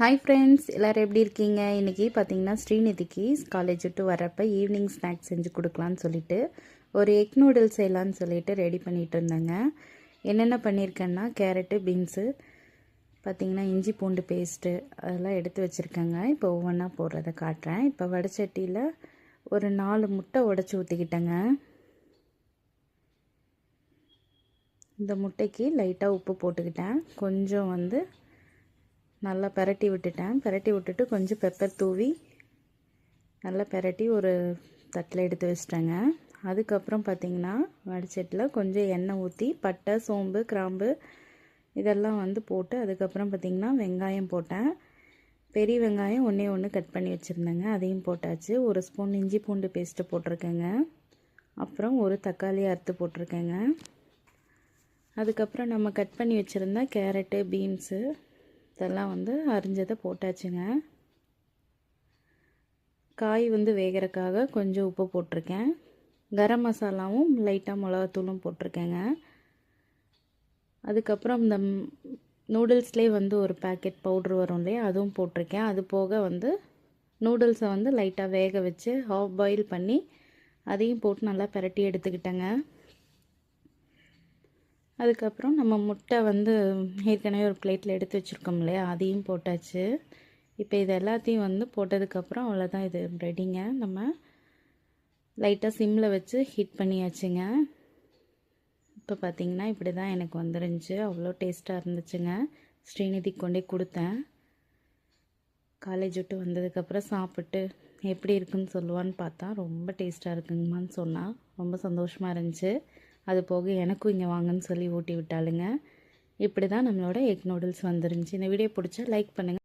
Hi friends, எல்லோரும் எப்படி இருக்கீங்க? இன்றைக்கி பார்த்தீங்கன்னா ஸ்ரீநிதிக்கு காலேஜ் விட்டு வரப்போ ஈவினிங் ஸ்நாக்ஸ் செஞ்சு கொடுக்கலான்னு சொல்லிட்டு ஒரு எக் நூடுல்ஸ் செய்யலான்னு சொல்லிட்டு ரெடி பண்ணிகிட்டு இருந்தேங்க. என்னென்ன பண்ணியிருக்கேன்னா கேரட்டு, பீன்ஸு, பார்த்திங்கன்னா இஞ்சி பூண்டு பேஸ்ட்டு அதெல்லாம் எடுத்து வச்சுருக்கேங்க. இப்போ ஒவ்வொன்றா போடுறத காட்டுறேன். இப்போ வடைச்சட்டியில் ஒரு 4 முட்டை உடச்சி ஊற்றிக்கிட்டேங்க. இந்த முட்டைக்கு லைட்டாக உப்பு போட்டுக்கிட்டேன். கொஞ்சம் நல்லா பெரட்டி விட்டுட்டு கொஞ்சம் பெப்பர் தூவி நல்லா பெரட்டி ஒரு தட்டில் எடுத்து வச்சிட்டேங்க. அதுக்கப்புறம் பார்த்திங்கன்னா வடைச்சட்டியில் கொஞ்சம் எண்ணெய் ஊற்றி பட்டை, சோம்பு, கிராம்பு இதெல்லாம் போட்டு அதுக்கப்புறம் பார்த்திங்கன்னா வெங்காயம் போட்டேன். பெரிய வெங்காயம் ஒன்று கட் பண்ணி வச்சுருந்தேங்க, அதையும் போட்டாச்சு. ஒரு ஸ்பூன் இஞ்சி பூண்டு பேஸ்ட்டு போட்டிருக்கேங்க. அப்புறம் ஒரு தக்காளி அறுத்து போட்டிருக்கேங்க. அதுக்கப்புறம் நம்ம கட் பண்ணி வச்சுருந்த கேரட்டு, பீன்ஸு இதெல்லாம் அரிஞ்சதை போட்டாச்சுங்க. காய் வேகிறதுக்காக கொஞ்சம் உப்பு போட்டிருக்கேன். கரம் மசாலாவும் லைட்டாக மிளகாத்தூளும் போட்டிருக்கேங்க. அதுக்கப்புறம் இந்த நூடுல்ஸ்லேயே ஒரு பேக்கெட் பவுட்ரு வரும் இல்லையா, அதுவும் போட்டிருக்கேன். அது போக நூடுல்ஸை லைட்டாக வேக வச்சு ஹாஃப் பாயில் பண்ணி அதையும் போட்டு நல்லா பிரட்டி எடுத்துக்கிட்டேங்க. அதுக்கப்புறம் நம்ம முட்டை ஏற்கனவே ஒரு பிளேட்டில் எடுத்து வச்சுருக்கோம் இல்லையா, அதையும் போட்டாச்சு. இப்போ இது எல்லாத்தையும் போட்டதுக்கப்புறம் அவ்வளோதான், இது ரெடிங்க. நம்ம லைட்டாக சிம்மில் வச்சு ஹீட் பண்ணியாச்சுங்க. இப்போ பார்த்திங்கன்னா இப்படி தான் எனக்கு வந்துருந்துச்சு. அவ்வளோ டேஸ்ட்டாக இருந்துச்சுங்க. ஸ்ரீநிதி கொண்டே கொடுத்தேன். காலேஜ் விட்டு வந்ததுக்கப்புறம் சாப்பிட்டு எப்படி இருக்குன்னு சொல்லுவான்னு பார்த்தா ரொம்ப டேஸ்ட்டாக இருக்குங்கம்மான்னு சொன்னால் ரொம்ப சந்தோஷமாக இருந்துச்சு. அது போக எனக்கும் இங்கே வாங்கன்னு சொல்லி ஊட்டி விட்டாளுங்க. இப்படி தான் நம்மளோட எக் நூடுல்ஸ் வந்துருந்துச்சு. இந்த வீடியோ பிடிச்சா லைக் பண்ணுங்கள்.